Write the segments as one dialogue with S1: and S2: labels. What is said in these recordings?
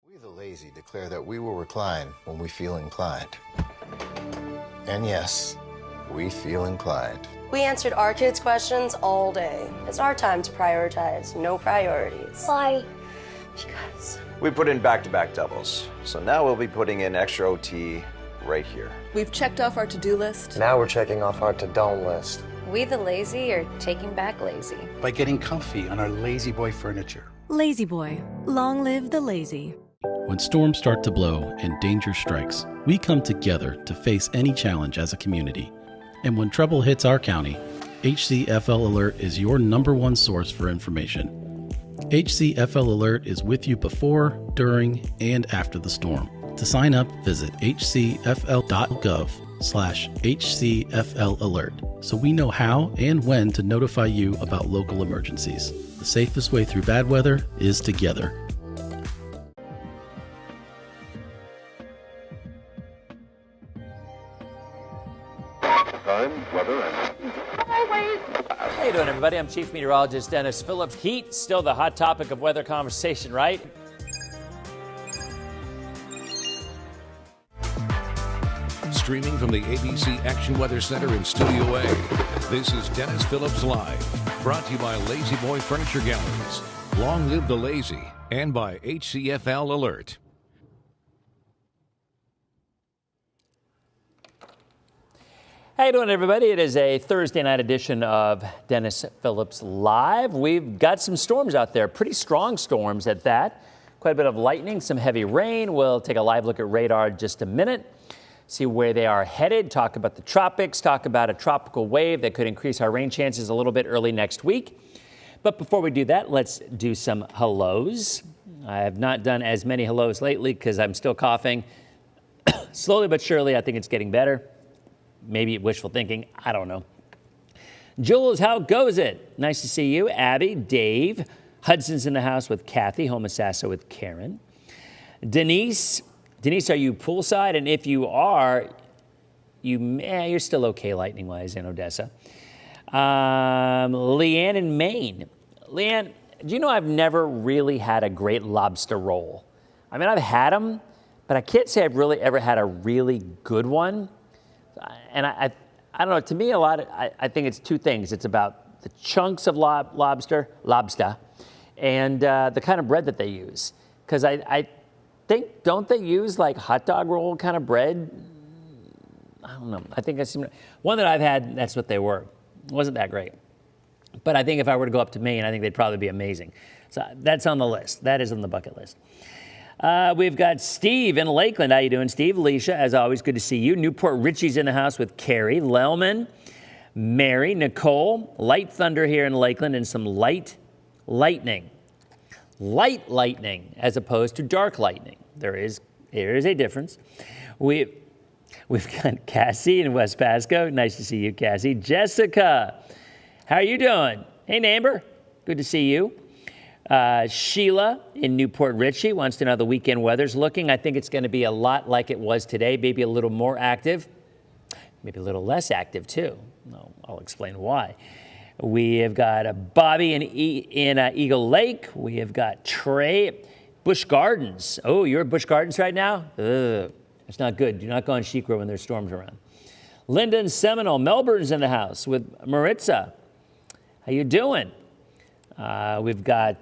S1: We the lazy declare that we will recline when we feel inclined. And yes, we feel inclined.
S2: We answered our kids' questions all day. It's our time to prioritize, no priorities.
S3: Why?
S2: Because
S4: We put in back-to-back doubles. So now we'll be putting in extra OT right here.
S5: We've checked off our to-do list.
S6: Now we're checking off our to-don't list.
S7: We the lazy are taking back lazy.
S8: By getting comfy on our Lazy Boy furniture.
S9: Lazy Boy, long live the lazy.
S10: When storms start to blow and danger strikes, we come together to face any challenge as a community. And when trouble hits our county, HCFL Alert is your /1 source for information. HCFL Alert is with you before, during, and after the storm. To sign up, visit hcfl.gov/HCFL Alert so we know how and when to notify you about local emergencies. The safest way through bad weather is together.
S11: Time, weather, and always.
S12: How you doing, everybody? I'm Chief Meteorologist Denis Phillips. Heat, still the hot topic of weather conversation, right?
S13: Streaming from the ABC Action Weather Center in Studio A, this is Denis Phillips Live, brought to you by Lazy Boy Furniture Galleries. Long live the lazy, and by HCFL Alert.
S12: How you doing, everybody? It is a Thursday night edition of Denis Phillips Live. We've got some storms out there, pretty strong storms at that. Quite a bit of lightning, some heavy rain. We'll take a live look at radar in just a minute, see where they are headed, talk about the tropics, talk about a tropical wave that could increase our rain chances a little bit early next week. But before we do that, let's do some hellos. I have not done as many hellos lately because I'm still coughing. Slowly but surely, I think it's getting better. Maybe wishful thinking, I don't know. Jules, how goes it? Nice to see you. Abby, Dave, Hudson's in the house with Kathy, Homosassa with Karen. Denise, are you poolside? And if you are, you're still okay lightning-wise in Odessa. Leanne in Maine. Leanne, do you know I've never really had a great lobster roll? I mean, I've had them, but I can't say I've really ever had a really good one. And I don't know, to me, I think it's two things. It's about the chunks of lobster, and the kind of bread that they use. Because I think, don't they use like hot dog roll kind of bread? I don't know. I think one that I've had, that's what they were. It wasn't that great. But I think if I were to go up to Maine, I think they'd probably be amazing. So that's on the list. That is on the bucket list. We've got Steve in Lakeland. How you doing, Steve? Alicia, as always, good to see you. Newport Richie's in the house with Carrie, Lelman, Mary, Nicole, light thunder here in Lakeland, and some light lightning. Light lightning as opposed to dark lightning. There is a difference. We've got Cassie in West Pasco. Nice to see you, Cassie. Jessica, how are you doing? Hey, neighbor. Good to see you. Sheila in Newport Richie wants to know how the weekend weather's looking. I think it's going to be a lot like it was today, maybe a little more active, maybe a little less active too. No, I'll explain why. We have got Bobby in Eagle Lake. We have got Trey, Busch Gardens. Oh, you're at Busch Gardens right now? Ugh, that's not good. Do not go on Shikra when there's storms around. Linda in Seminole. Melbourne's in the house with Maritza. How you doing? We've got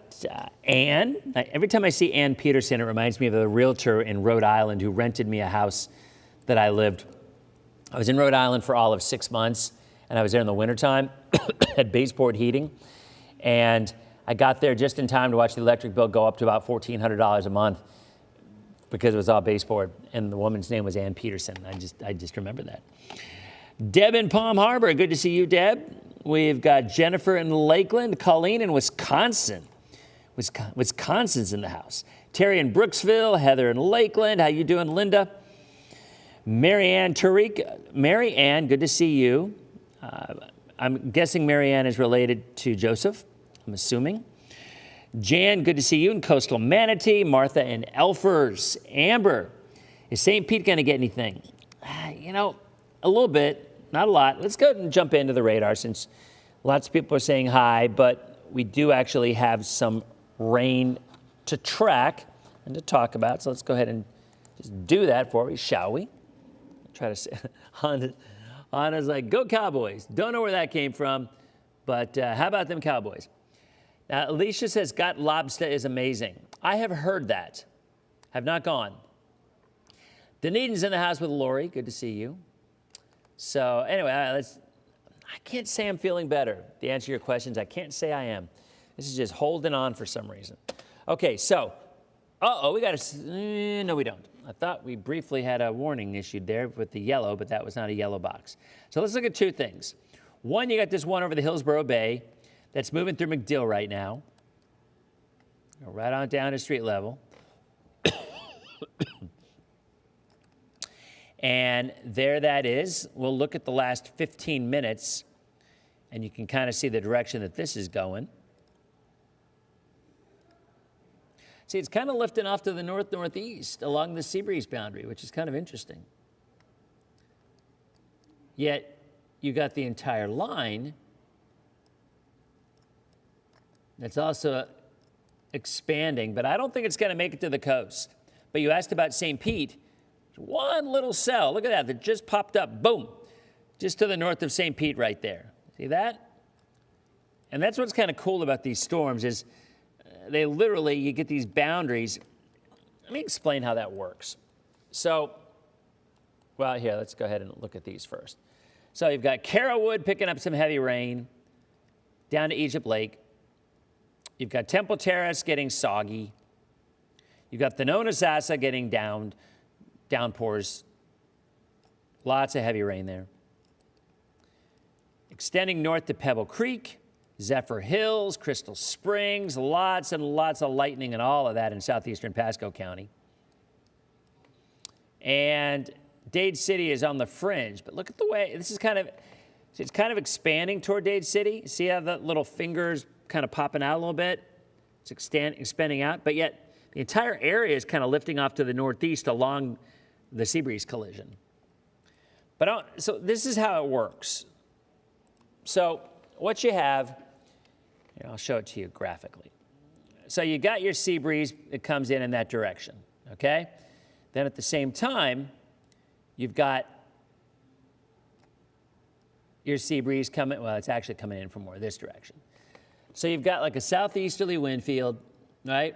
S12: Ann. Every time I see Ann Peterson, it reminds me of a realtor in Rhode Island who rented me a house that I lived. I was in Rhode Island for all of 6 months, and I was there in the wintertime, had baseboard heating, and I got there just in time to watch the electric bill go up to about $1,400 a month because it was all baseboard, and the woman's name was Ann Peterson. I just remember that. Deb in Palm Harbor. Good to see you, Deb. We've got Jennifer in Lakeland, Colleen in Wisconsin. Wisconsin's in the house. Terry in Brooksville, Heather in Lakeland. How you doing, Linda? Mary Ann Tariq. Mary Ann, good to see you. I'm guessing Mary Ann is related to Joseph, I'm assuming. Jan, good to see you in Coastal Manatee. Martha in Elfers. Amber, is St. Pete going to get anything? You know, a little bit. Not a lot. Let's go and jump into the radar since lots of people are saying hi, but we do actually have some rain to track and to talk about. So let's go ahead and just do that for we, shall we? Try to say, Anna's like, go Cowboys. Don't know where that came from, but how about them Cowboys? Now, Alicia says, Got Lobster is amazing. I have heard that. Have not gone. Dunedin's in the house with Lori. Good to see you. So anyway, I can't say I'm feeling better. To answer your questions, I can't say I am. This is just holding on for some reason. Okay, so, we got to, no, we don't. I thought we briefly had a warning issued there with the yellow, but that was not a yellow box. So let's look at two things. One, you got this one over the Hillsborough Bay that's moving through MacDill right now. Right on down to street level. And there that is. We'll look at the last 15 minutes, and you can kind of see the direction that this is going. See, it's kind of lifting off to the north-northeast along the sea breeze boundary, which is kind of interesting. Yet, you got the entire line that's also expanding, but I don't think it's going to make it to the coast. But you asked about St. Pete. One little cell, look at that just popped up, boom, just to the north of St. Pete right there. See that? And that's what's kind of cool about these storms is they literally, you get these boundaries. Let me explain how that works. So, well, here, let's go ahead and look at these first. So you've got Carrollwood picking up some heavy rain down to Egypt Lake. You've got Temple Terrace getting soggy. You've got the Nonosassa getting downpours. Lots of heavy rain there. Extending north to Pebble Creek, Zephyr Hills, Crystal Springs, lots and lots of lightning and all of that in southeastern Pasco County. And Dade City is on the fringe, but look at the way, it's kind of expanding toward Dade City. See how the little fingers kind of popping out a little bit? It's expanding out, but yet the entire area is kind of lifting off to the northeast along the sea breeze collision. But so this is how it works. So what you have, here, I'll show it to you graphically. So you got your sea breeze, it comes in that direction, okay? Then at the same time, you've got your sea breeze coming, well, it's actually coming in from more this direction. So you've got like a southeasterly wind field, right?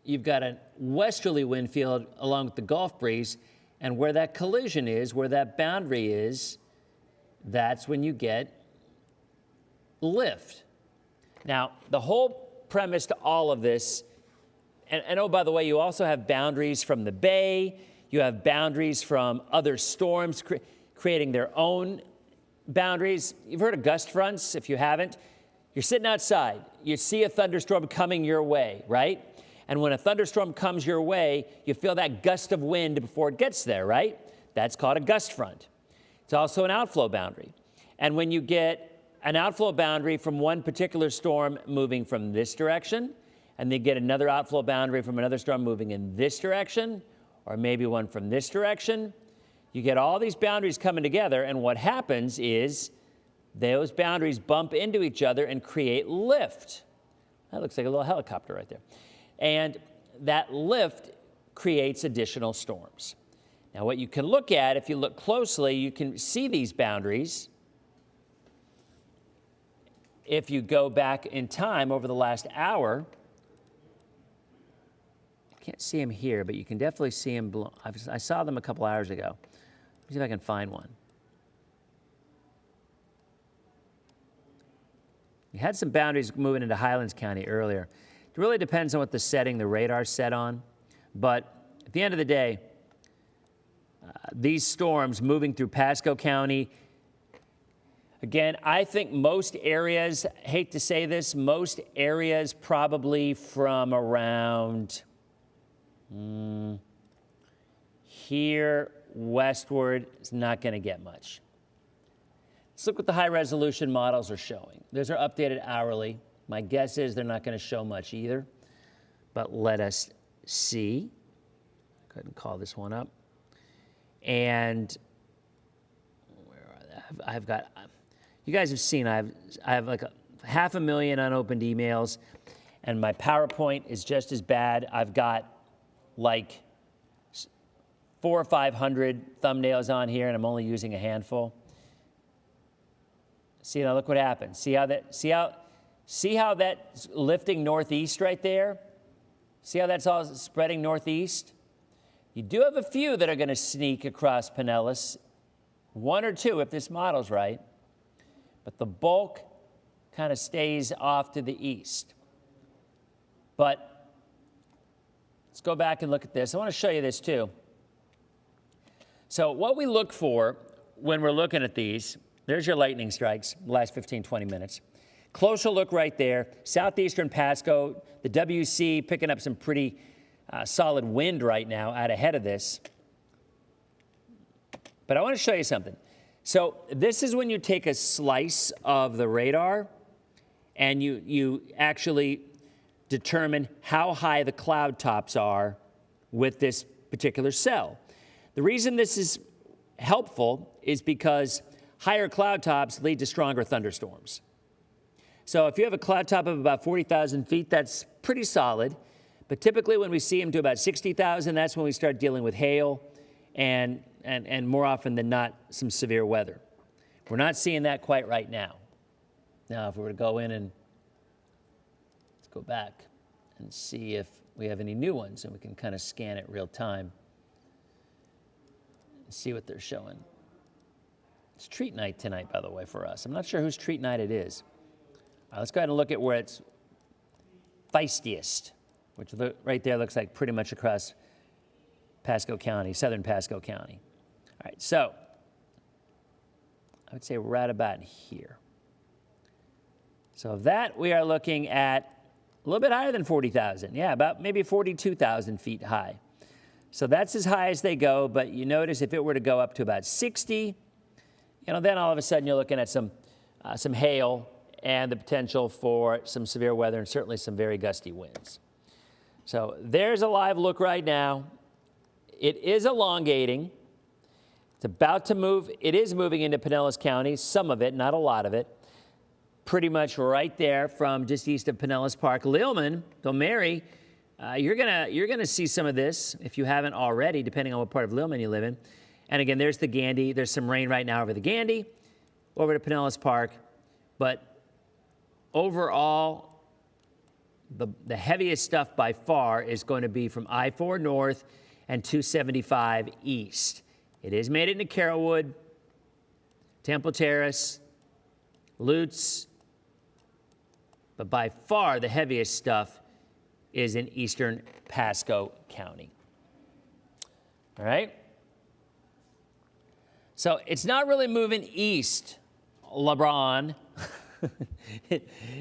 S12: You've got a westerly wind field along with the Gulf breeze, and where that collision is, where that boundary is, that's when you get lift. Now, the whole premise to all of this, and oh, by the way, you also have boundaries from the bay, you have boundaries from other storms creating their own boundaries. You've heard of gust fronts, if you haven't. You're sitting outside, you see a thunderstorm coming your way, right? And when a thunderstorm comes your way, you feel that gust of wind before it gets there, right? That's called a gust front. It's also an outflow boundary. And when you get an outflow boundary from one particular storm moving from this direction, and then get another outflow boundary from another storm moving in this direction, or maybe one from this direction, you get all these boundaries coming together, and what happens is those boundaries bump into each other and create lift. That looks like a little helicopter right there. And that lift creates additional storms. Now, what you can look at, if you look closely, you can see these boundaries. If you go back in time over the last hour, you can't see them here, but you can definitely see them. I saw them a couple hours ago. Let me see if I can find one. You had some boundaries moving into Highlands County earlier. It really depends on what the setting the radar's set on. But at the end of the day, these storms moving through Pasco County, again, I think most areas, hate to say this, most areas probably from around here westward is not going to get much. Let's look what the high resolution models are showing. Those are updated hourly. My guess is they're not going to show much either, but let us see. Go ahead and call this one up. And where are they? I've got, you guys have seen, I have like 500,000 unopened emails, and my PowerPoint is just as bad. I've got like 400 or 500 thumbnails on here, and I'm only using a handful. See, now look what happened. See how that's lifting northeast right there? See how that's all spreading northeast? You do have a few that are going to sneak across Pinellas, 1 or 2 if this model's right, but the bulk kind of stays off to the east. But let's go back and look at this. I want to show you this too. So what we look for when we're looking at these, there's your lightning strikes, the last 15, 20 minutes. Closer look right there, southeastern Pasco, the WC picking up some pretty solid wind right now out ahead of this. But I want to show you something. So this is when you take a slice of the radar and you actually determine how high the cloud tops are with this particular cell. The reason this is helpful is because higher cloud tops lead to stronger thunderstorms. So if you have a cloud top of about 40,000 feet, that's pretty solid. But typically when we see them to about 60,000, that's when we start dealing with hail and more often than not, some severe weather. We're not seeing that quite right now. Now, if we were to go in and let's go back and see if we have any new ones, and we can kind of scan it real time and see what they're showing. It's treat night tonight, by the way, for us. I'm not sure whose treat night it is. All right, let's go ahead and look at where it's feistiest, which right there looks like pretty much across Pasco County, southern Pasco County. All right, so I would say right about here. So of that, we are looking at a little bit higher than 40,000. Yeah, about maybe 42,000 feet high. So that's as high as they go, but you notice if it were to go up to about 60, then all of a sudden you're looking at some hail and the potential for some severe weather and certainly some very gusty winds. So there's a live look right now. It is elongating. It's about to move. It is moving into Pinellas County, some of it, not a lot of it. Pretty much right there from just east of Pinellas Park. Lilman, Del Mary, you're gonna see some of this if you haven't already, depending on what part of Lilman you live in. And again, there's the Gandy. There's some rain right now over the Gandy, over to Pinellas Park. But overall, the heaviest stuff by far is going to be from I-4 north and 275 east. It is made it into Carrollwood, Temple Terrace, Lutz, but by far the heaviest stuff is in eastern Pasco County. All right? So it's not really moving east, LeBron.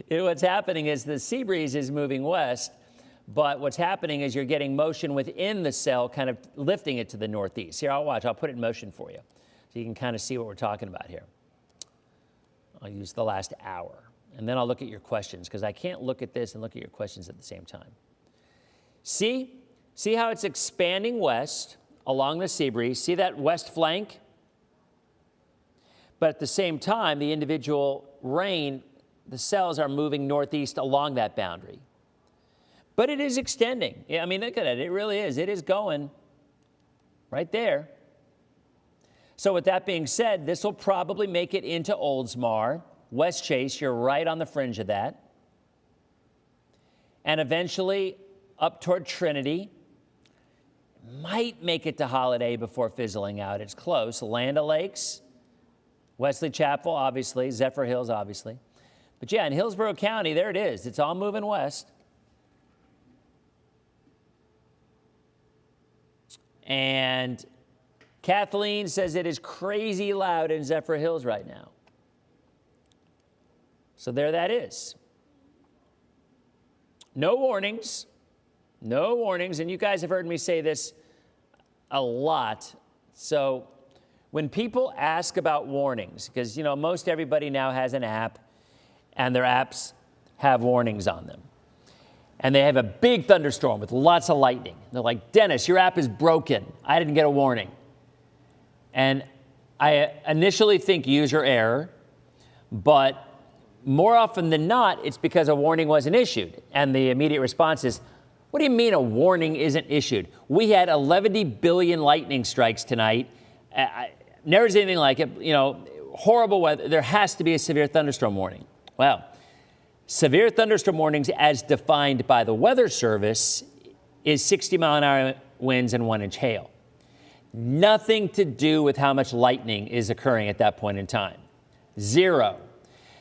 S12: What's happening is the sea breeze is moving west, but what's happening is you're getting motion within the cell, kind of lifting it to the northeast. Here, I'll put it in motion for you, so you can kind of see what we're talking about here. I'll use the last hour, and then I'll look at your questions, because I can't look at this and look at your questions at the same time. See how it's expanding west along the sea breeze? See that west flank? But at the same time, the individual rain, the cells are moving northeast along that boundary. But it is extending. I mean, look at it. It really is. It is going right there. So with that being said, this will probably make it into Oldsmar. West Chase, you're right on the fringe of that. And eventually up toward Trinity. Might make it to Holiday before fizzling out. It's close. Land O'Lakes, Wesley Chapel, obviously. Zephyr Hills, obviously. But yeah, in Hillsborough County, there it is. It's all moving west. And Kathleen says it is crazy loud in Zephyr Hills right now. So there that is. No warnings. No warnings. And you guys have heard me say this a lot. So when people ask about warnings, because, most everybody now has an app, and their apps have warnings on them. And they have a big thunderstorm with lots of lightning. They're like, Dennis, your app is broken. I didn't get a warning. And I initially think user error, but more often than not, it's because a warning wasn't issued. And the immediate response is, What do you mean a warning isn't issued? We had 11 billion lightning strikes tonight. Never seen anything like it. You know, horrible weather. There has to be a severe thunderstorm warning. Well, severe thunderstorm warnings as defined by the Weather Service is 60-mile-an-hour winds and 1-inch hail. Nothing to do with how much lightning is occurring at that point in time. Zero.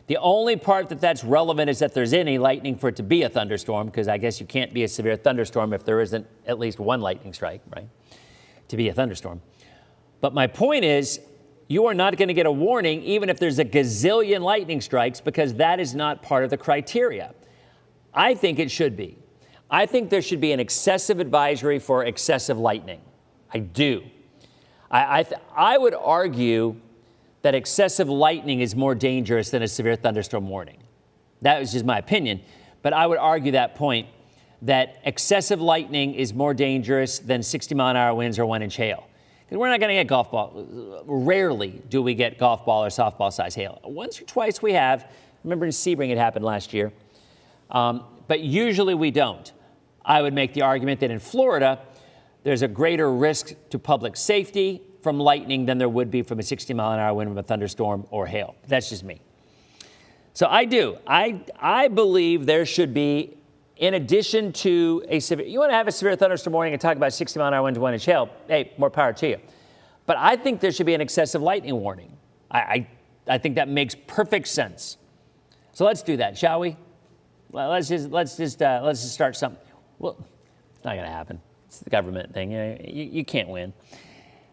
S12: The only part that's relevant is that there's any lightning for it to be a thunderstorm, because I guess you can't be a severe thunderstorm if there isn't at least one lightning strike, right, to be a thunderstorm. But my point is, you are not going to get a warning even if there's a gazillion lightning strikes, because that is not part of the criteria. I think it should be. I think there should be an excessive advisory for excessive lightning. I do. I would argue that excessive lightning is more dangerous than a severe thunderstorm warning. That was just my opinion. But I would argue that point, that excessive lightning is more dangerous than 60-mile-an-hour winds or 1-inch hail. Because we're not going to get golf ball. Rarely do we get golf ball or softball size hail. Once or twice we have. Remember in Sebring it happened last year. But usually we don't. I would make the argument that in Florida, there's a greater risk to public safety from lightning than there would be from a 60-mile-an-hour wind from a thunderstorm or hail. That's just me. So I do. I believe there should be, in addition to a severe, you want to have a severe thunderstorm warning and talk about 60-mile-an-hour wind to 1-inch hail, hey, more power to you. But I think there should be an excessive lightning warning. I think that makes perfect sense. So let's do that, shall we? Well, let's just start something. Well, it's not going to happen. It's the government thing. You can't win.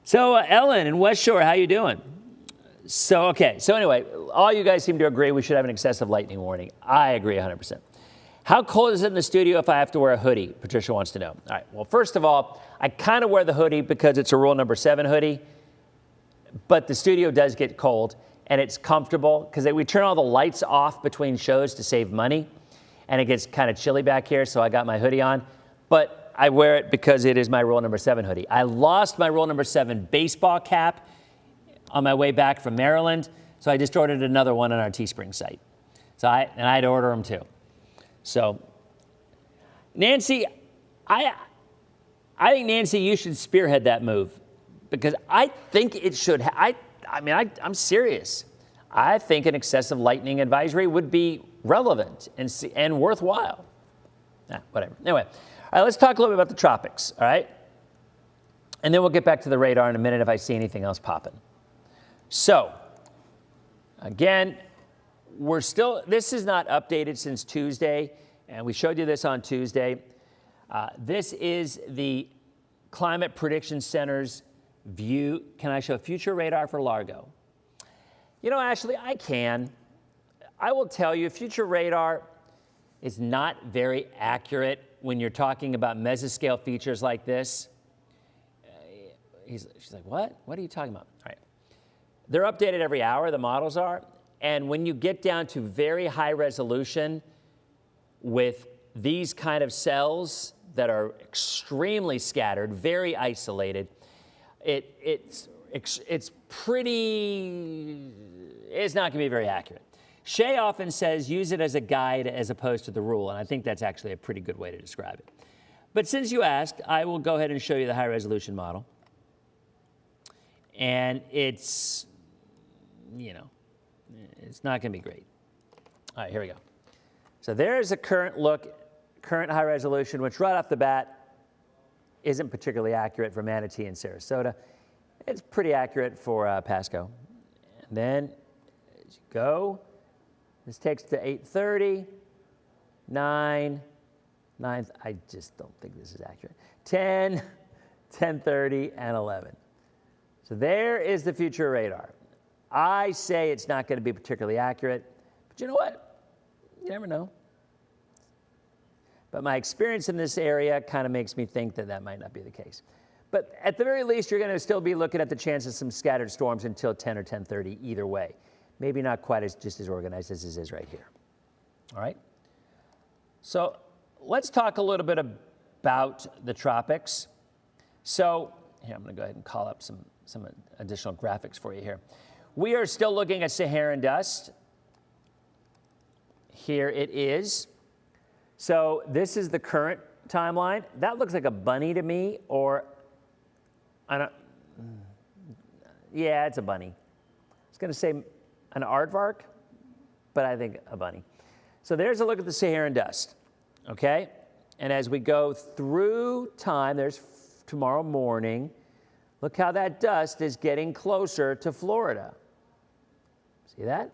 S12: So Ellen in West Shore, how you doing? So anyway, all you guys seem to agree we should have an excessive lightning warning. I agree 100%. How cold is it in the studio if I have to wear a hoodie? Patricia wants to know. All right, well, first of all, I kind of wear the hoodie because it's a rule number 7 hoodie, but the studio does get cold, and it's comfortable because we turn all the lights off between shows to save money, and it gets kind of chilly back here, so I got my hoodie on. But I wear it because it is my rule number 7 hoodie. I lost my rule number 7 baseball cap on my way back from Maryland, so I just ordered another one on our Teespring site. So I had to order them too. So, Nancy, I think, Nancy, you should spearhead that move, because I think it should. I'm serious. I think an excessive lightning advisory would be relevant and worthwhile. Whatever. Anyway. All right, let's talk a little bit about the tropics, all right? And then we'll get back to the radar in a minute if I see anything else popping. So, again, this is not updated since Tuesday, and we showed you this on Tuesday. This is the Climate Prediction Center's view. Can I show future radar for Largo? You know, Ashley, I can. I will tell you, future radar is not very accurate when you're talking about mesoscale features like this. She's like, what? What are you talking about? All right. They're updated every hour, the models are. And when you get down to very high resolution with these kind of cells that are extremely scattered, very isolated, it's not going to be very accurate. Shay often says use it as a guide as opposed to the rule, and I think that's actually a pretty good way to describe it. But since you asked, I will go ahead and show you the high-resolution model. And it's, it's not going to be great. All right, here we go. So there's a current high-resolution, which right off the bat isn't particularly accurate for Manatee and Sarasota. It's pretty accurate for Pasco. And then as you go, this takes to 8:30, 9, I just don't think this is accurate, 10, 10:30, and 11. So there is the future radar. I say it's not going to be particularly accurate, but you know what? You never know. But my experience in this area kind of makes me think that might not be the case. But at the very least, you're going to still be looking at the chance of some scattered storms until 10 or 10:30 either way. Maybe not quite just as organized as this is right here. All right? So let's talk a little bit about the tropics. So here, I'm going to go ahead and call up some additional graphics for you here. We are still looking at Saharan dust. Here it is. So this is the current timeline, that looks like a bunny to me, or I don't. Yeah, it's a bunny. I was going to say an aardvark, but I think a bunny. So there's a look at the Saharan dust, okay? And as we go through time, there's tomorrow morning. Look how that dust is getting closer to Florida. See that?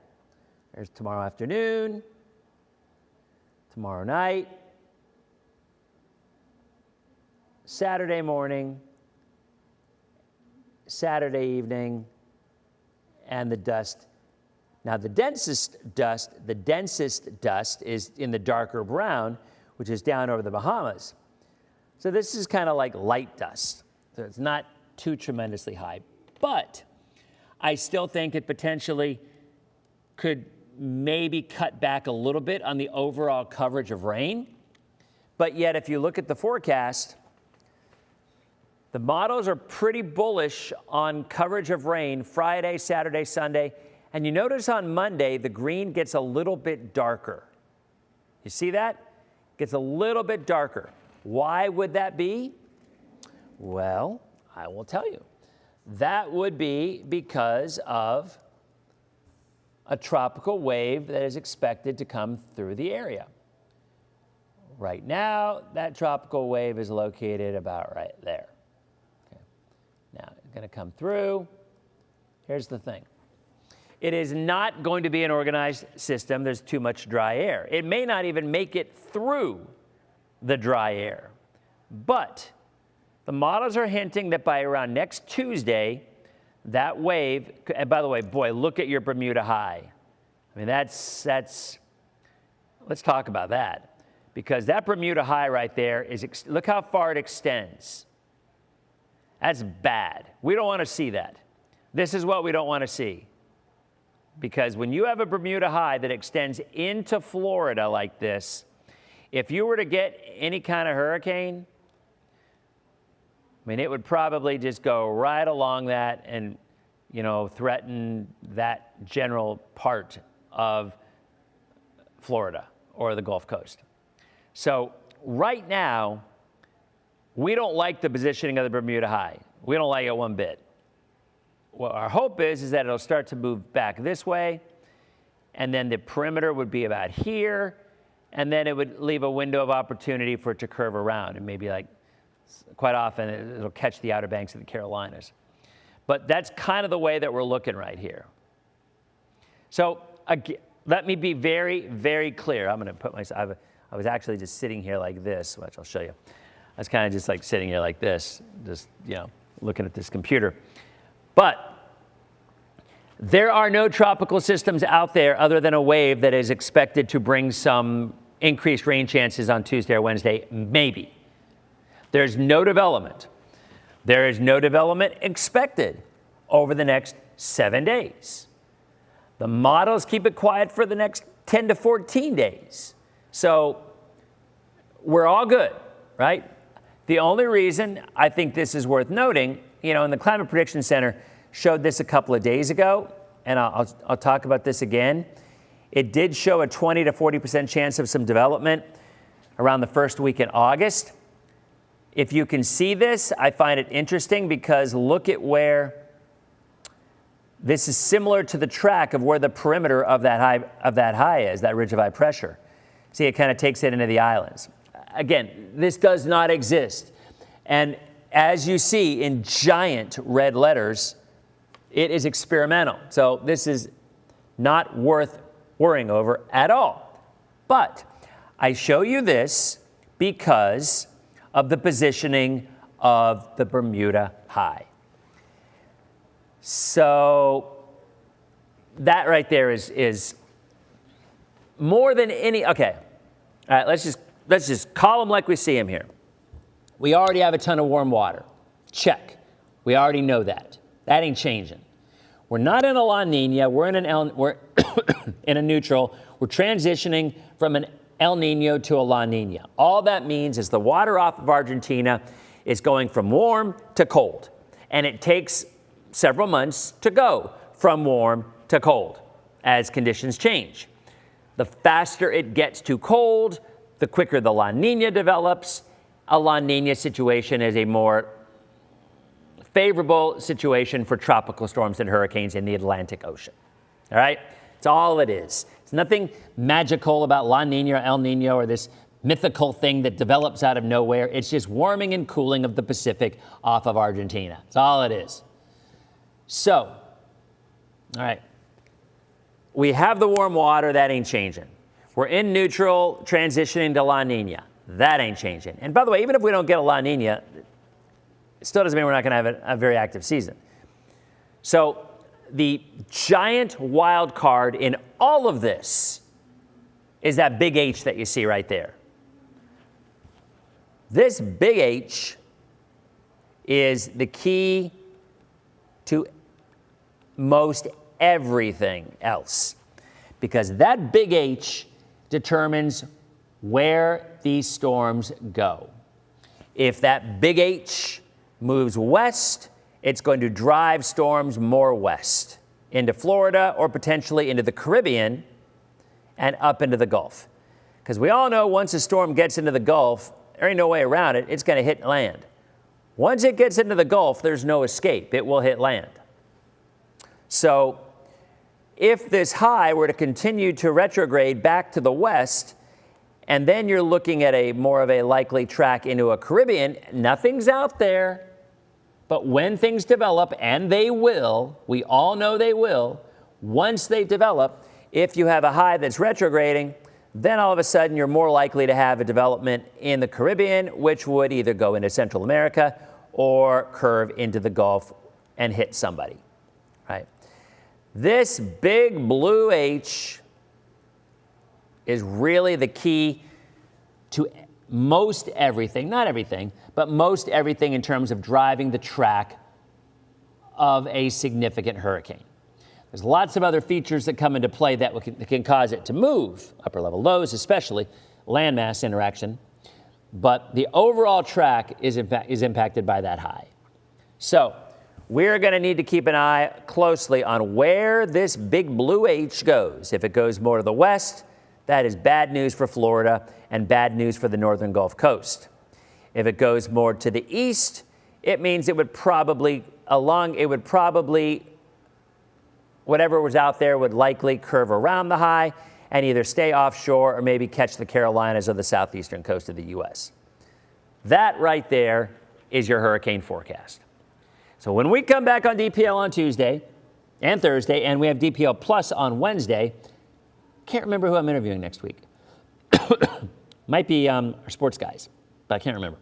S12: There's tomorrow afternoon, tomorrow night, Saturday morning, Saturday evening, and the dust. Now the densest dust is in the darker brown, which is down over the Bahamas. So this is kind of like light dust. So it's not too tremendously high, but I still think it potentially could maybe cut back a little bit on the overall coverage of rain. But yet, if you look at the forecast, the models are pretty bullish on coverage of rain Friday, Saturday, Sunday. And you notice on Monday, the green gets a little bit darker. You see that? Gets a little bit darker. Why would that be? Well, I will tell you. That would be because of a tropical wave that is expected to come through the area. Right now, that tropical wave is located about right there. Okay. Now, it's going to come through. Here's the thing. It is not going to be an organized system. There's too much dry air. It may not even make it through the dry air. But the models are hinting that by around next Tuesday, that wave, and by the way, boy, look at your Bermuda high. I mean, that's let's talk about that. Because that Bermuda high right there is, look how far it extends. That's bad. We don't want to see that. This is what we don't want to see. Because when you have a Bermuda high that extends into Florida like this, if you were to get any kind of hurricane, I mean, it would probably just go right along that and, you know, threaten that general part of Florida or the Gulf Coast. So right now, we don't like the positioning of the Bermuda high. We don't like it one bit. What our hope is that it'll start to move back this way, and then the perimeter would be about here, and then it would leave a window of opportunity for it to curve around, and maybe like quite often it'll catch the Outer Banks of the Carolinas. But that's kind of the way that we're looking right here. So again, let me be very, very clear. I'm going to put myself, I was actually just sitting here like this, which I'll show you. I was kind of just like sitting here like this, just, you know, looking at this computer. But there are no tropical systems out there other than a wave that is expected to bring some increased rain chances on Tuesday or Wednesday, maybe. There's no development. There is no development expected over the next 7 days. The models keep it quiet for the next 10 to 14 days. So we're all good, right? The only reason I think this is worth noting, you know, and the Climate Prediction Center showed this a couple of days ago, and I'll talk about this again. It did show a 20 to 40% chance of some development around the first week in August. If you can see this, I find it interesting because look at where this is similar to the track of where the perimeter of that high is, that ridge of high pressure. See, it kind of takes it into the islands. Again, this does not exist. And as you see in giant red letters, it is experimental. So this is not worth worrying over at all. But I show you this because of the positioning of the Bermuda high. So that right there is more than any, okay. All right, let's just call them like we see them here. We already have a ton of warm water. Check. We already know that. That ain't changing. We're not in a La Nina. We're in a neutral. We're transitioning from an El Nino to a La Nina. All that means is the water off of Argentina is going from warm to cold. And it takes several months to go from warm to cold as conditions change. The faster it gets to cold, the quicker the La Nina develops, a La Nina situation is a more favorable situation for tropical storms and hurricanes in the Atlantic Ocean. All right? It's all it is. It's nothing magical about La Nina or El Nino or this mythical thing that develops out of nowhere. It's just warming and cooling of the Pacific off of Argentina. That's all it is. So, all right. We have the warm water. That ain't changing. We're in neutral, transitioning to La Nina. That ain't changing. And by the way, even if we don't get a La Nina, it still doesn't mean we're not going to have a very active season. So the giant wild card in all of this is that big H that you see right there. This big H is the key to most everything else, because that big H determines where these storms go. If that big H moves west, it's going to drive storms more west into Florida or potentially into the Caribbean and up into the Gulf. Because we all know once a storm gets into the Gulf, there ain't no way around it, it's going to hit land. Once it gets into the Gulf, there's no escape. It will hit land. So if this high were to continue to retrograde back to the west, and then you're looking at a more of a likely track into a Caribbean, nothing's out there. But when things develop, and they will, we all know they will, once they develop, if you have a high that's retrograding, then all of a sudden you're more likely to have a development in the Caribbean, which would either go into Central America or curve into the Gulf and hit somebody, right? This big blue H is really the key to most everything, not everything, but most everything in terms of driving the track of a significant hurricane. There's lots of other features that come into play that can cause it to move, upper level lows especially, landmass interaction, but the overall track is impacted by that high. So we're going to need to keep an eye closely on where this big blue H goes. If it goes more to the west, that is bad news for Florida and bad news for the northern Gulf Coast. If it goes more to the east, it means it would probably, whatever was out there would likely curve around the high and either stay offshore or maybe catch the Carolinas or the southeastern coast of the U.S. That right there is your hurricane forecast. So when we come back on DPL on Tuesday and Thursday, and we have DPL Plus on Wednesday, can't remember who I'm interviewing next week. Might be our sports guys, but I can't remember.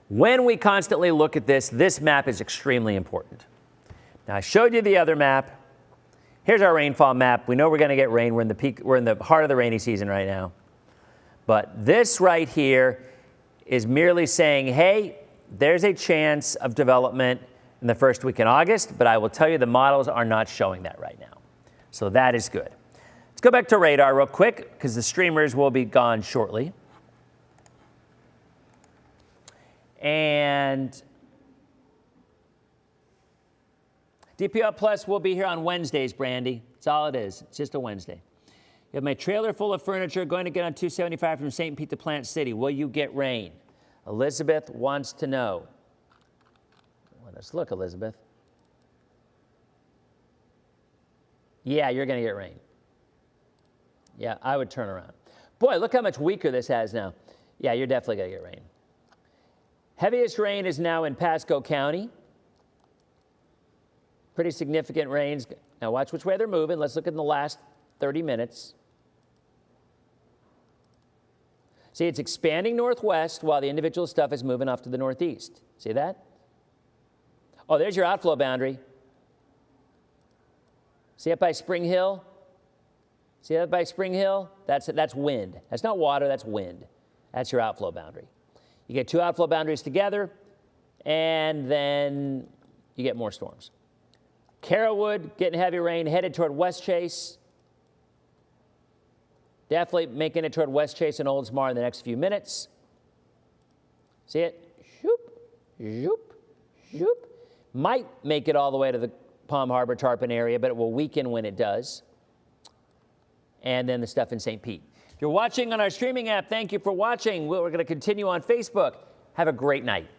S12: When we constantly look at this map is extremely important. Now, I showed you the other map. Here's our rainfall map. We know we're going to get rain. We're in the heart of the rainy season right now. But this right here is merely saying, hey, there's a chance of development in the first week in August, but I will tell you the models are not showing that right now. So that is good. Let's go back to radar real quick because the streamers will be gone shortly. And DPL Plus will be here on Wednesdays, Brandy. That's all it is. It's just a Wednesday. You have my trailer full of furniture going to get on 275 from St. Pete to Plant City. Will you get rain? Elizabeth wants to know. Well, let's look, Elizabeth. Yeah, you're going to get rain. Yeah, I would turn around. Boy, look how much weaker this has now. Yeah, you're definitely going to get rain. Heaviest rain is now in Pasco County. Pretty significant rains. Now watch which way they're moving. Let's look at the last 30 minutes. See, it's expanding northwest while the individual stuff is moving off to the northeast. See that? Oh, there's your outflow boundary. See up by Spring Hill? See that by Spring Hill? That's wind. That's not water, that's wind. That's your outflow boundary. You get two outflow boundaries together, and then you get more storms. Carrollwood, getting heavy rain, headed toward West Chase. Definitely making it toward West Chase and Oldsmar in the next few minutes. See it? Shoop, shoop, shoop. Might make it all the way to the Palm Harbor, Tarpon area, but it will weaken when it does. And then the stuff in St. Pete. If you're watching on our streaming app, thank you for watching. We're going to continue on Facebook. Have a great night.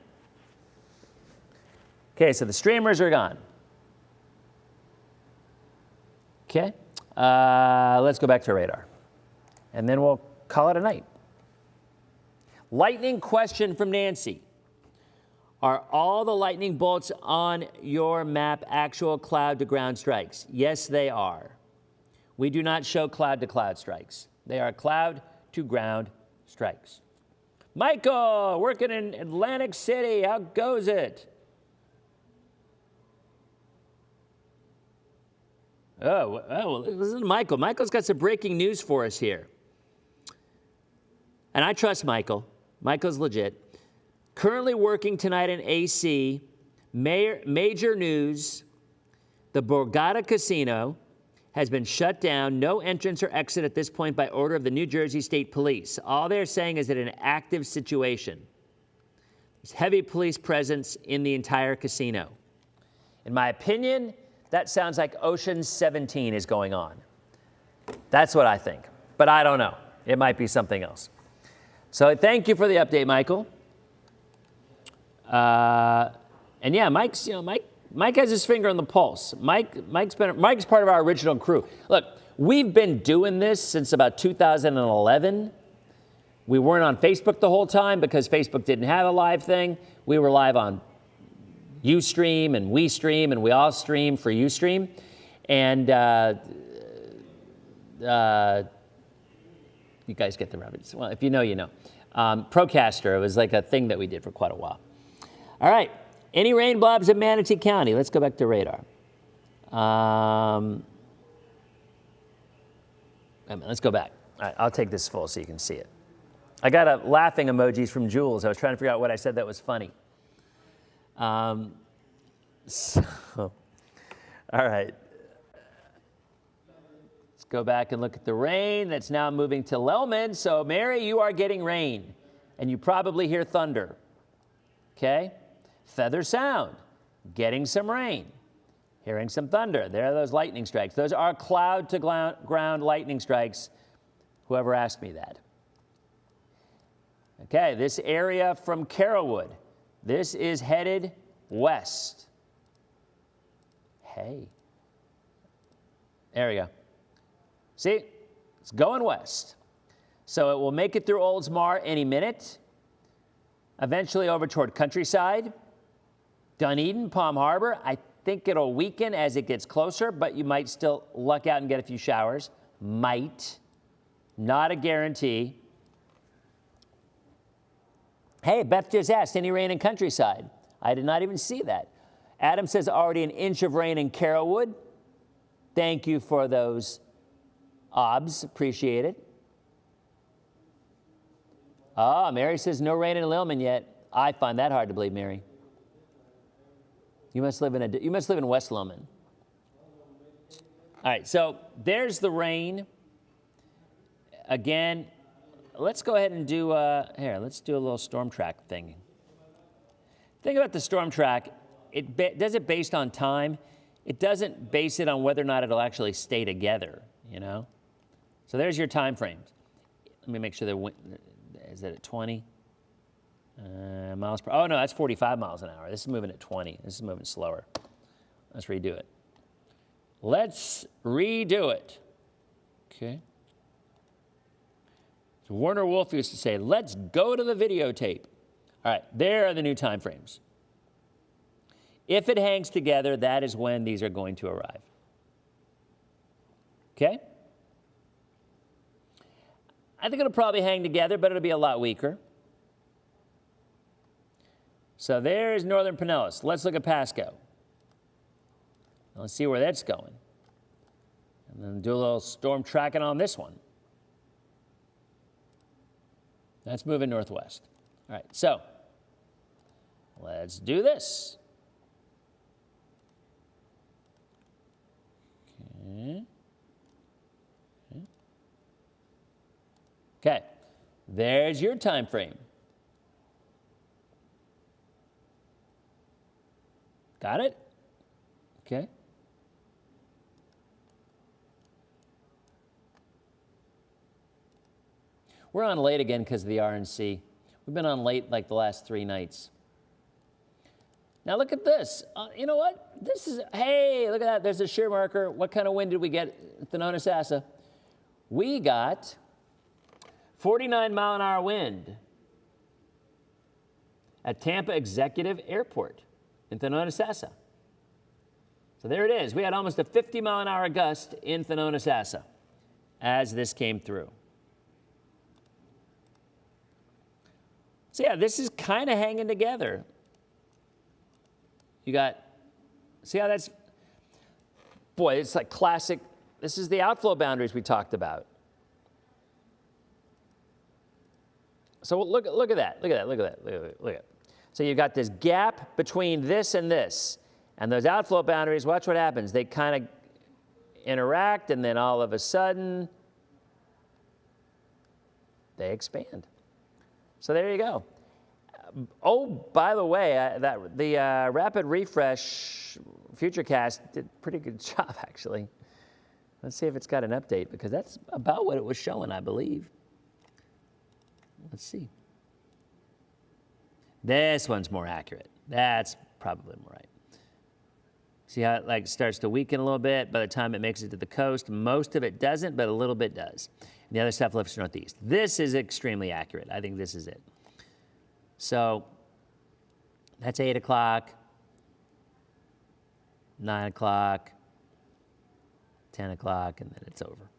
S12: Okay, so the streamers are gone. Okay, let's go back to radar. And then we'll call it a night. Lightning question from Nancy. Are all the lightning bolts on your map actual cloud-to-ground strikes? Yes, they are. We do not show cloud-to-cloud strikes. They are cloud-to-ground strikes. Michael, working in Atlantic City. How goes it? Oh, listen to Michael. Michael's got some breaking news for us here. And I trust Michael. Michael's legit. Currently working tonight in AC. Major news. The Borgata Casino has been shut down. No entrance or exit at this point by order of the New Jersey State Police. All they're saying is that an active situation. There's heavy police presence in the entire casino. In my opinion, that sounds like Ocean's 17 is going on. That's what I think. But I don't know. It might be something else. So thank you for the update, Michael. And yeah, Mike's, Mike has his finger on the pulse. Mike's part of our original crew. Look, we've been doing this since about 2011. We weren't on Facebook the whole time because Facebook didn't have a live thing. We were live on Ustream and WeStream, and we all stream for Ustream. And you guys get the reference. Well, if you know, you know. Procaster, it was like a thing that we did for quite a while. All right. Any rain blobs in Manatee County? Let's go back to radar. Let's go back. All right, I'll take this full so you can see it. I got a laughing emojis from Jules. I was trying to figure out what I said that was funny. All right. Let's go back and look at the rain that's now moving to Lellman. So, Mary, you are getting rain, and you probably hear thunder. Okay? Feather Sound, getting some rain, hearing some thunder. There are those lightning strikes. Those are cloud-to-ground lightning strikes, whoever asked me that. Okay, this area from Carrollwood, this is headed west. Hey. There we go. See, it's going west. So it will make it through Oldsmar any minute, eventually over toward Countryside, Dunedin, Palm Harbor. I think it'll weaken as it gets closer, but you might still luck out and get a few showers. Might. Not a guarantee. Hey, Beth just asked, any rain in Countryside? I did not even see that. Adam says already an inch of rain in Carrollwood. Thank you for those obs. Appreciate it. Ah, Mary says no rain in Lillman yet. I find that hard to believe, Mary. You must live in West Lillman. All right, so there's the rain. Again, let's go ahead and do let's do a little storm track thing. Think about the storm track. It does it based on time. It doesn't base it on whether or not it'll actually stay together, you know? So there's your time frames. Let me make sure is that at 20 miles per hour? Oh, no, that's 45 miles an hour. This is moving at 20. This is moving slower. Let's redo it. Let's redo it. Okay. So Warner Wolf used to say, let's go to the videotape. All right, there are the new time frames. If it hangs together, that is when these are going to arrive. Okay? I think it'll probably hang together, but it'll be a lot weaker. So there's Northern Pinellas. Let's look at Pasco. Let's see where that's going. And then do a little storm tracking on this one. That's moving northwest. All right, so let's do this. Okay, there's your time frame. Got it? Okay. We're on late again because of the RNC. We've been on late like the last 3 nights. Now look at this. You know what? This is, hey, look at that. There's a shear marker. What kind of wind did we get at the Thonotosassa? We got 49-mile-an-hour wind at Tampa Executive Airport in Thonotosassa. So there it is. We had almost a 50-mile-an-hour gust in Thonotosassa as this came through. So yeah, this is kind of hanging together. You got, see how that's, boy, it's like classic. This is the outflow boundaries we talked about. So look at that, look at that, look at that, look at that, look at that. So you've got this gap between this, and those outflow boundaries, watch what happens. They kind of interact, and then all of a sudden, they expand. So there you go. Oh, by the way, the Rapid Refresh Futurecast did a pretty good job, actually. Let's see if it's got an update, because that's about what it was showing, I believe. Let's see. This one's more accurate. That's probably more right. See how it like starts to weaken a little bit by the time it makes it to the coast? Most of it doesn't, but a little bit does. And the other stuff lifts northeast. This is extremely accurate. I think this is it. So that's 8 o'clock, 9 o'clock, 10 o'clock, and then it's over.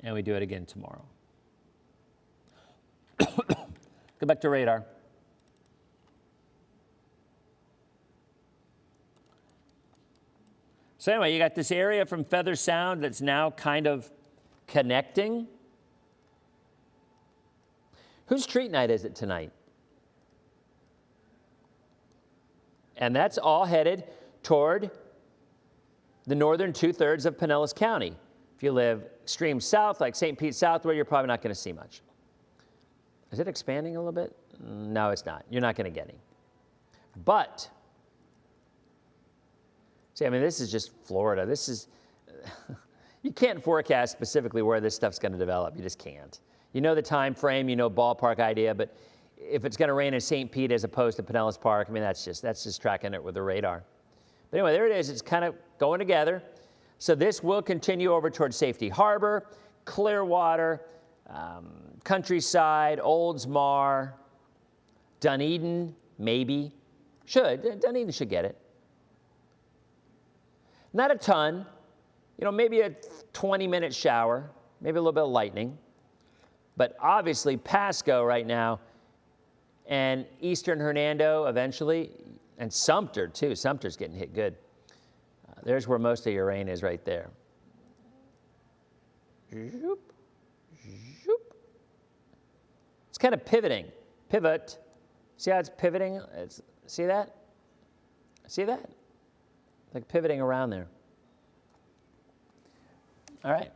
S12: And we do it again tomorrow. Go back to radar. So anyway, you got this area from Feather Sound that's now kind of connecting. Whose treat night is it tonight? And that's all headed toward the northern 2/3 of Pinellas County. If you live extreme south, like St. Pete Southward, you're probably not going to see much. Is it expanding a little bit? No, it's not. You're not going to get any. But, see, I mean, this is just Florida. This is, you can't forecast specifically where this stuff's going to develop. You just can't. You know the time frame, you know ballpark idea, but if it's going to rain in St. Pete as opposed to Pinellas Park, I mean, that's just tracking it with the radar. But anyway, there it is. It's kind of going together. So this will continue over towards Safety Harbor, Clearwater, Countryside, Oldsmar, Dunedin, maybe. Dunedin should get it. Not a ton. You know, maybe a 20-minute shower, maybe a little bit of lightning. But obviously, Pasco right now, and Eastern Hernando eventually, and Sumter too. Sumter's getting hit good. There's where most of your rain is right there. Zoop, zoop. It's kind of pivoting. Pivot. See how it's pivoting? See that? See that? Like pivoting around there. All right.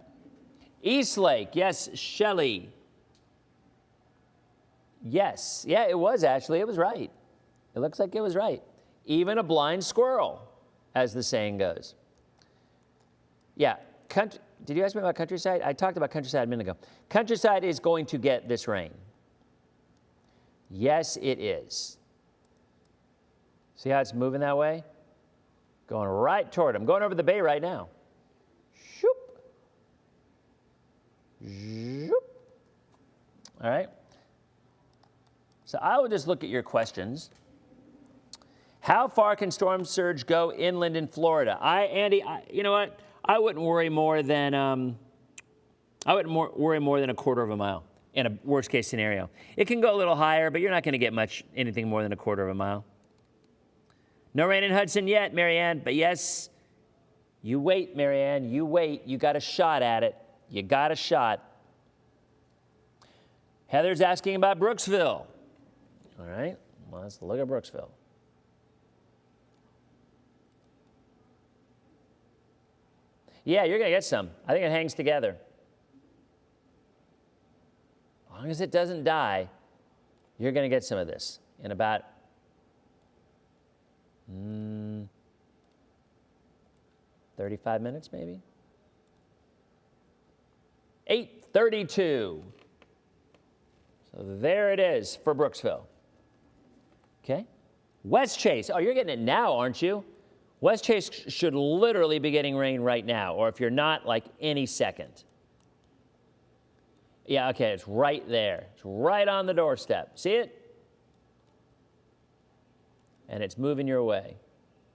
S12: Eastlake. Yes, Shelley. Yes. Yeah, it was actually. It was right. It looks like it was right. Even a blind squirrel, as the saying goes. Yeah. Did you ask me about Countryside? I talked about Countryside a minute ago. Countryside is going to get this rain. Yes, it is. See how it's moving that way? Going right toward them. Going over the bay right now. Shoop. Shoop. All right. So I will just look at your questions. How far can storm surge go inland in Florida? Andy, you know what? I wouldn't worry more than worry more than a quarter of a mile in a worst case scenario. It can go a little higher, but you're not going to get anything more than a quarter of a mile. No rain in Hudson yet, Marianne, but yes, you wait, Marianne, you wait. You got a shot at it. You got a shot. Heather's asking about Brooksville. All right, well, let's look at Brooksville. Yeah, you're going to get some. I think it hangs together. As long as it doesn't die, you're going to get some of this in about 35 minutes, maybe. 32. So there it is for Brooksville. Okay. West Chase. Oh, you're getting it now, aren't you? West Chase should literally be getting rain right now, or if you're not, like any second. Yeah, okay, it's right there. It's right on the doorstep. See it? And it's moving your way.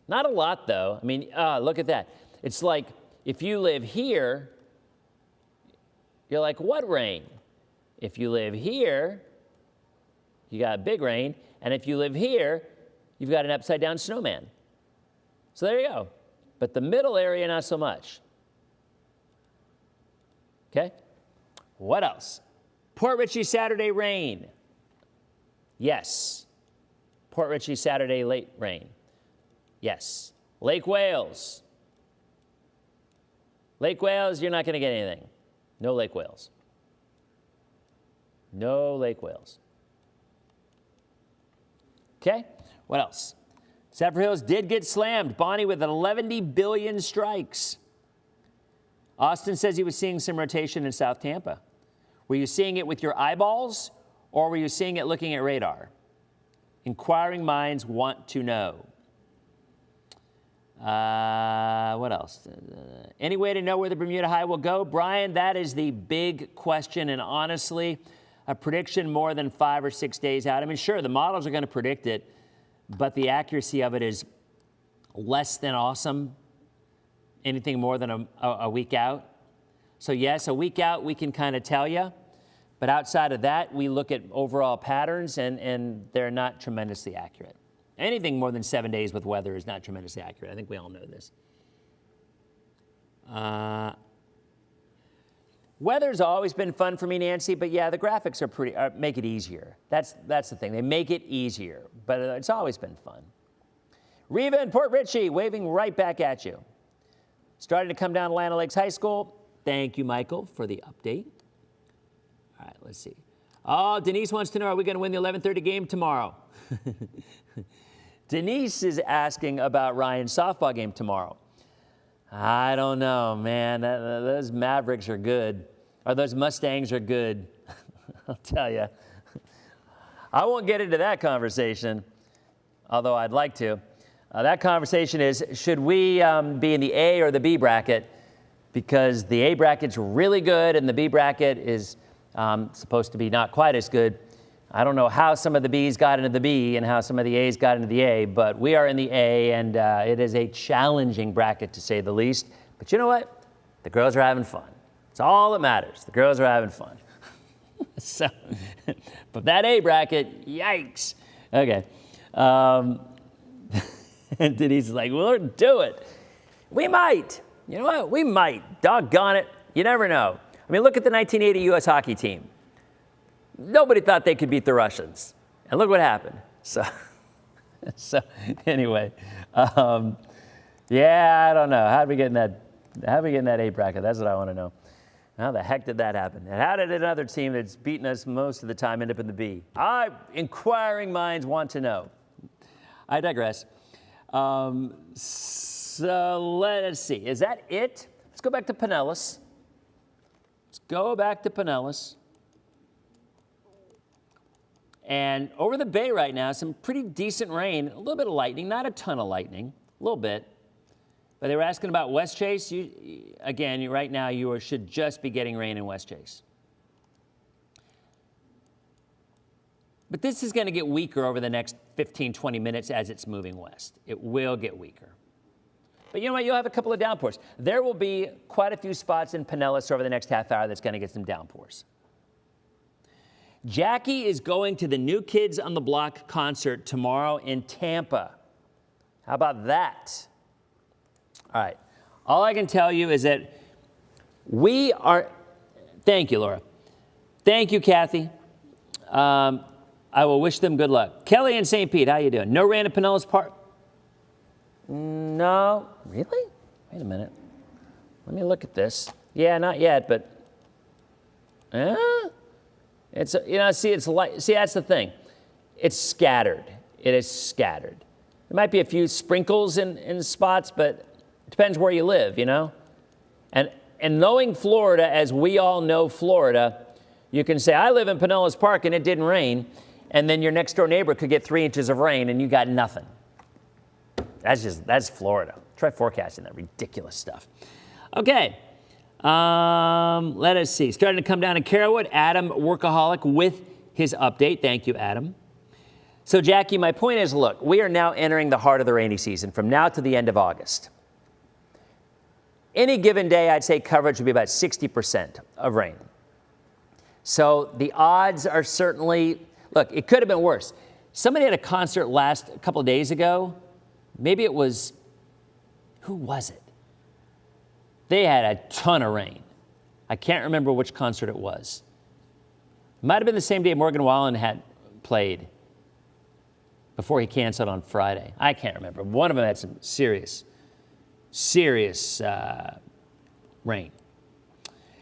S12: Not a lot, though. I mean, look at that. It's like if you live here, you're like, what rain? If you live here, you got big rain. And if you live here, you've got an upside-down snowman. So there you go. But the middle area, not so much. Okay? What else? Port Richey, Saturday rain. Yes. Port Richey, Saturday late rain. Yes. Lake Wales. Lake Wales, you're not going to get anything. No Lake Wales. No Lake Wales. Okay, what else? Safford Hills did get slammed. Bonnie with 11 billion strikes. Austin says he was seeing some rotation in South Tampa. Were you seeing it with your eyeballs, or were you seeing it looking at radar? Inquiring minds want to know. What else? Any way to know where the Bermuda High will go? Brian, that is the big question, and honestly, a prediction more than 5 or 6 days out. I mean, sure, the models are going to predict it, but the accuracy of it is less than awesome. Anything more than a week out. So yes, a week out we can kind of tell you, but outside of that, we look at overall patterns and they're not tremendously accurate. Anything more than 7 days with weather is not tremendously accurate. I think we all know this. Weather's always been fun for me, Nancy, but yeah, the graphics are make it easier. That's the thing. They make it easier, but it's always been fun. Reva in Port Richey waving right back at you. Starting to come down Atlanta Lakes High School. Thank you, Michael, for the update. All right, let's see. Oh, Denise wants to know, are we going to win the 11:30 game tomorrow? Denise is asking about Ryan's softball game tomorrow. I don't know, man. Those Mavericks are good. Or those Mustangs are good. I'll tell you. I won't get into that conversation, although I'd like to. That conversation is, should we be in the A or the B bracket? Because the A bracket's really good and the B bracket is supposed to be not quite as good. I don't know how some of the B's got into the B and how some of the A's got into the A, but we are in the A, and it is a challenging bracket, to say the least. But you know what? The girls are having fun. It's all that matters. The girls are having fun. So, but that A bracket, yikes. Okay. And Denise is like, we'll do it. We might. You know what? We might. Doggone it. You never know. I mean, look at the 1980 U.S. hockey team. Nobody thought they could beat the Russians. And look what happened. So anyway, yeah, I don't know. How did we get in that A bracket? That's what I want to know. How the heck did that happen? And how did another team that's beaten us most of the time end up in the B? Inquiring minds want to know. I digress. So let's see. Is that it? Let's go back to Pinellas. And over the bay right now, some pretty decent rain, a little bit of lightning, not a ton of lightning, a little bit. But they were asking about West Chase. Right now you should just be getting rain in West Chase. But this is going to get weaker over the next 15, 20 minutes as it's moving west. It will get weaker. But you know what? You'll have a couple of downpours. There will be quite a few spots in Pinellas over the next half hour that's going to get some downpours. Jackie is going to the New Kids on the Block concert tomorrow in Tampa. How about that? All right. All I can tell you is that we are... Thank you, Laura. Thank you, Kathy. I will wish them good luck. Kelly in St. Pete, how you doing? No rain at Pinellas Park? No. Really? Wait a minute. Let me look at this. Yeah, not yet, but... It's, it's light. See, that's the thing. It's scattered. It is scattered. There might be a few sprinkles in spots, but it depends where you live, you know? And and knowing Florida, as we all know Florida, you can say, I live in Pinellas Park and it didn't rain, and then your next door neighbor could get 3 inches of rain and you got nothing. That's Florida. Try forecasting that ridiculous stuff. Okay. Let us see. Starting to come down in Carrollwood. Adam, workaholic, with his update. Thank you, Adam. So, Jackie, my point is, look, we are now entering the heart of the rainy season from now to the end of August. Any given day, I'd say coverage would be about 60% of rain. So the odds are certainly, look, it could have been worse. Somebody had a concert a couple of days ago. Maybe it was, who was it? They had a ton of rain. I can't remember which concert it was. It might have been the same day Morgan Wallen had played before he canceled on Friday. I can't remember. One of them had some serious rain.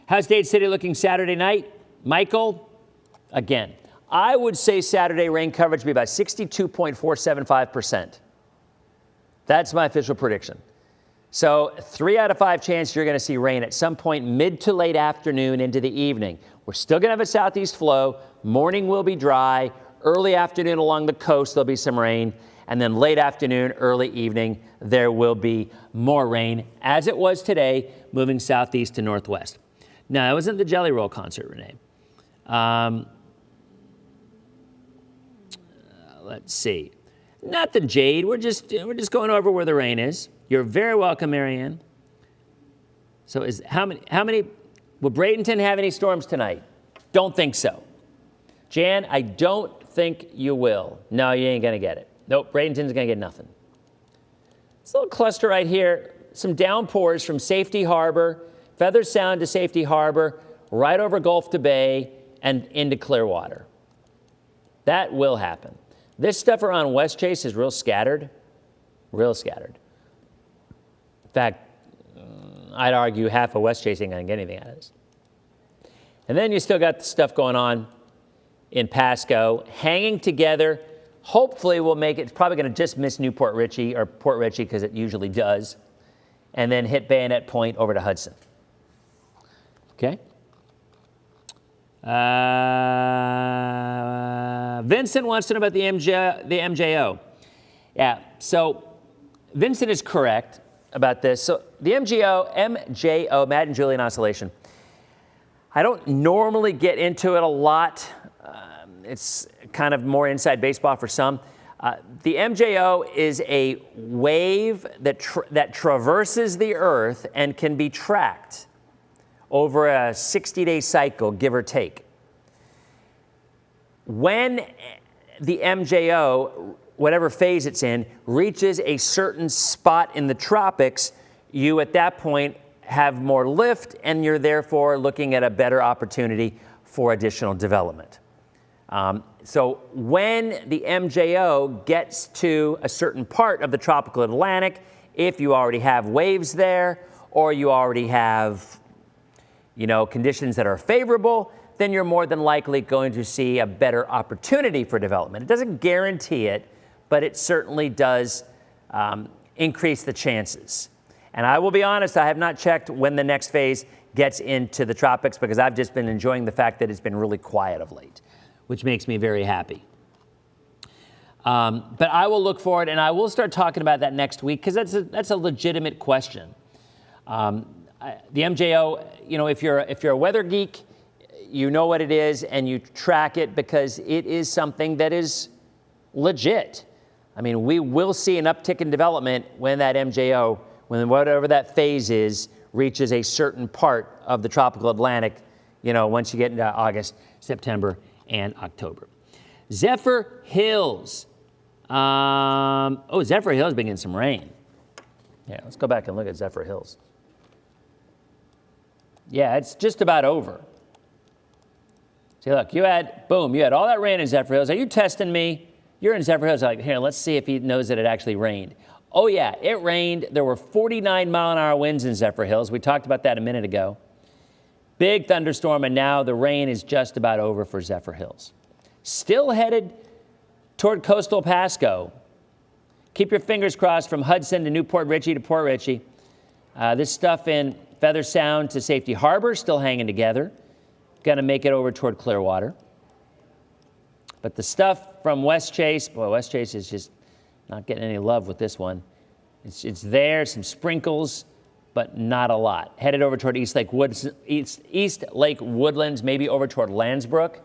S12: How's Dade City looking Saturday night? Michael, again, I would say Saturday rain coverage would be about 62.475%. That's my official prediction. So 3 out of 5 chance you're going to see rain at some point mid to late afternoon into the evening. We're still going to have a southeast flow. Morning will be dry. Early afternoon along the coast, there'll be some rain. And then late afternoon, early evening, there will be more rain, as it was today, moving southeast to northwest. Now, it wasn't the Jelly Roll concert, Renee. Let's see. Not the Jade. We're just going over where the rain is. You're very welcome, Marianne. So how many, will Bradenton have any storms tonight? Don't think so. Jan, I don't think you will. No, you ain't going to get it. Nope, Bradenton's going to get nothing. This little cluster right here, some downpours from Safety Harbor, Feather Sound to Safety Harbor, right over Gulf to Bay, and into Clearwater. That will happen. This stuff around West Chase is real scattered. Real scattered. In fact, I'd argue half of West Chase ain't going to get anything out of this. And then you still got the stuff going on in Pasco, hanging together. Hopefully we'll make it. It's probably going to just miss Newport Richey or Port Richey because it usually does. And then hit Bayonet Point over to Hudson. Okay? Vincent wants to know about the MJO. Yeah, so Vincent is correct about this. So the MJO, Madden-Julian Oscillation, I don't normally get into it a lot. It's kind of more inside baseball for some. The MJO is a wave that traverses the Earth and can be tracked over a 60-day cycle, give or take. When the MJO, whatever phase it's in, reaches a certain spot in the tropics, you at that point have more lift, and you're therefore looking at a better opportunity for additional development. So when the MJO gets to a certain part of the tropical Atlantic, if you already have waves there, or you already have, conditions that are favorable, then you're more than likely going to see a better opportunity for development. It doesn't guarantee it, but it certainly does increase the chances. And I will be honest, I have not checked when the next phase gets into the tropics because I've just been enjoying the fact that it's been really quiet of late, which makes me very happy. But I will look for it, and I will start talking about that next week because that's a legitimate question. The MJO, if you're a weather geek, you know what it is, and you track it because it is something that is legit. I mean, we will see an uptick in development when that MJO, when whatever that phase is, reaches a certain part of the tropical Atlantic, once you get into August, September, and October. Zephyr Hills. Zephyr Hills been getting some rain. Yeah, let's go back and look at Zephyr Hills. Yeah, it's just about over. See, look, you had all that rain in Zephyr Hills. Are you testing me? You're in Zephyr Hills. Like, here, let's see if he knows that it actually rained. Oh, yeah, it rained. There were 49-mile-an-hour winds in Zephyr Hills. We talked about that a minute ago. Big thunderstorm, and now the rain is just about over for Zephyr Hills. Still headed toward coastal Pasco. Keep your fingers crossed from Hudson to Newport Richey to Port Richey. This stuff in Feather Sound to Safety Harbor, still hanging together. Gonna make it over toward Clearwater. But the stuff from West Chase, boy, West Chase is just not getting any love with this one. It's there, some sprinkles, but not a lot. Headed over toward East Lake Woodlands, maybe over toward Landsbrook.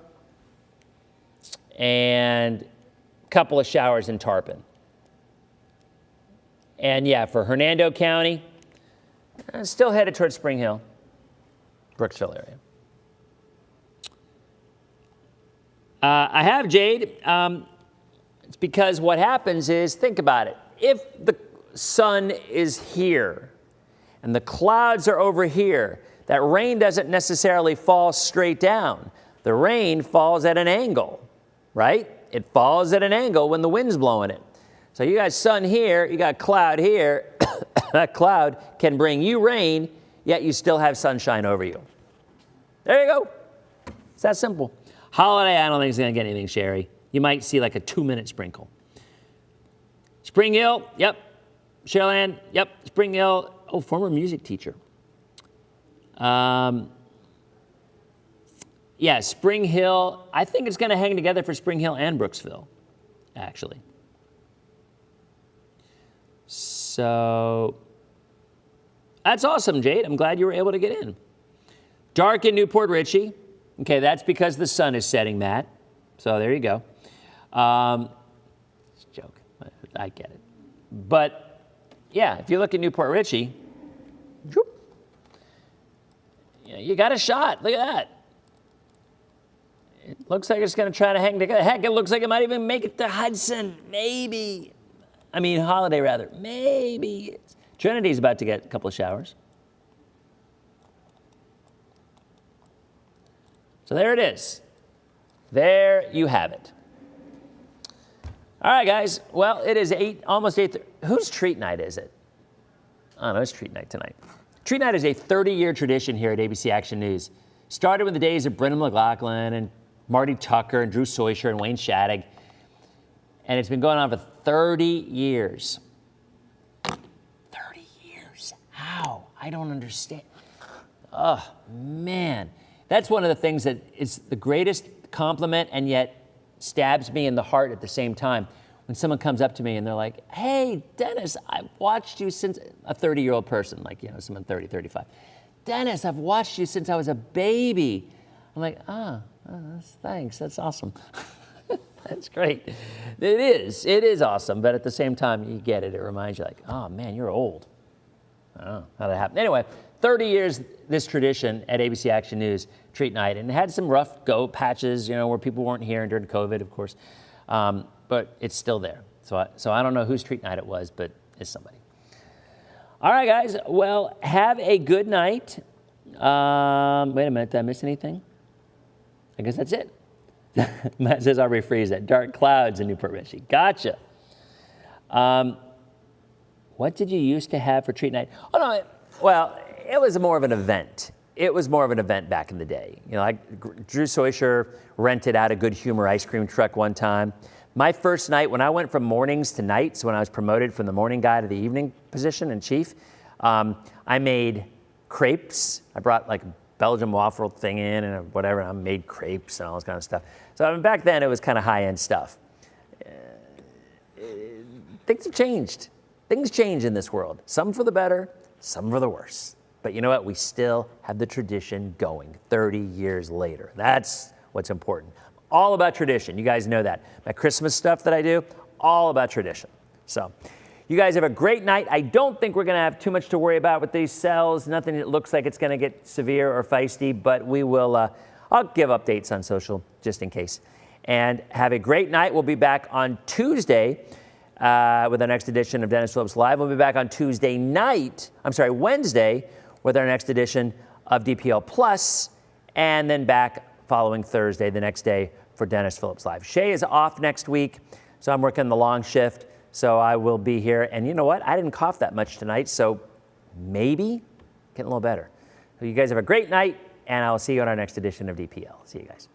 S12: And a couple of showers in Tarpon. And yeah, for Hernando County, still headed toward Spring Hill, Brooksville area. I have Jade. It's because what happens is, think about it. If the sun is here and the clouds are over here, that rain doesn't necessarily fall straight down. The rain falls at an angle, right? It falls at an angle when the wind's blowing it. So you got sun here, you got cloud here. That cloud can bring you rain, yet you still have sunshine over you. There you go. It's that simple. Holiday, I don't think it's going to get anything, Sherry. You might see like a 2-minute sprinkle. Spring Hill, yep. Sherland, yep. Spring Hill, oh, former music teacher. Yeah, Spring Hill, I think it's going to hang together for Spring Hill and Brooksville, actually. So, that's awesome, Jade. I'm glad you were able to get in. Dark in Newport Richey. Okay, that's because the sun is setting, Matt. So there you go. It's a joke. I get it. But, yeah, if you look at Newport Richey, you got a shot. Look at that. It looks like it's going to try to hang together. Heck, it looks like it might even make it to Hudson. Maybe. I mean, Holiday, rather. Maybe. Trinity's about to get a couple of showers. So there it is. There you have it. All right, guys. Well, it is almost 8. Whose treat night is it? I don't know. It's treat night tonight. Treat night is a 30-year tradition here at ABC Action News. Started with the days of Brendan McLaughlin and Marty Tucker and Drew Soysher and Wayne Shattuck. And it's been going on for 30 years. 30 years. How? I don't understand. Oh, man. That's one of the things that is the greatest compliment and yet stabs me in the heart at the same time. When someone comes up to me and they're like, hey, Dennis, I've watched you since a 30-year-old person, like, someone 30, 35. Dennis, I've watched you since I was a baby. I'm like, thanks, that's awesome. That's great. It is awesome, but at the same time, you get it. It reminds you like, oh man, you're old. I don't know how that happened. Anyway, 30 years, this tradition at ABC Action News, treat night, and it had some rough go patches, where people weren't here during COVID, of course, but it's still there. So I don't know whose treat night it was, but it's somebody. All right, guys. Well, have a good night. Wait a minute. Did I miss anything? I guess that's it. Matt says I'll rephrase that. Dark clouds in Newport Richey. Gotcha. What did you used to have for treat night? Oh, no. Well, it was more of an event. It was more of an event back in the day. Like Drew Soysher rented out a Good Humor ice cream truck one time. My first night, when I went from mornings to nights, when I was promoted from the morning guy to the evening position and chief, I made crepes. I brought like a Belgian waffle thing in and whatever, and I made crepes and all this kind of stuff. So back then, it was kind of high-end stuff. Things have changed. Things change in this world. Some for the better, some for the worse. But you know what? We still have the tradition going 30 years later. That's what's important. All about tradition. You guys know that. My Christmas stuff that I do, all about tradition. So you guys have a great night. I don't think we're going to have too much to worry about with these cells. Nothing that looks like it's going to get severe or feisty, but we will, I'll give updates on social just in case. And have a great night. We'll be back on Tuesday with our next edition of Denis Phillips Live. We'll be back on Wednesday with our next edition of DPL Plus, and then back following Thursday, the next day, for Denis Phillips Live. Shay is off next week, so I'm working the long shift, so I will be here. And you know what? I didn't cough that much tonight, so maybe getting a little better. So you guys have a great night, and I'll see you on our next edition of DPL. See you guys.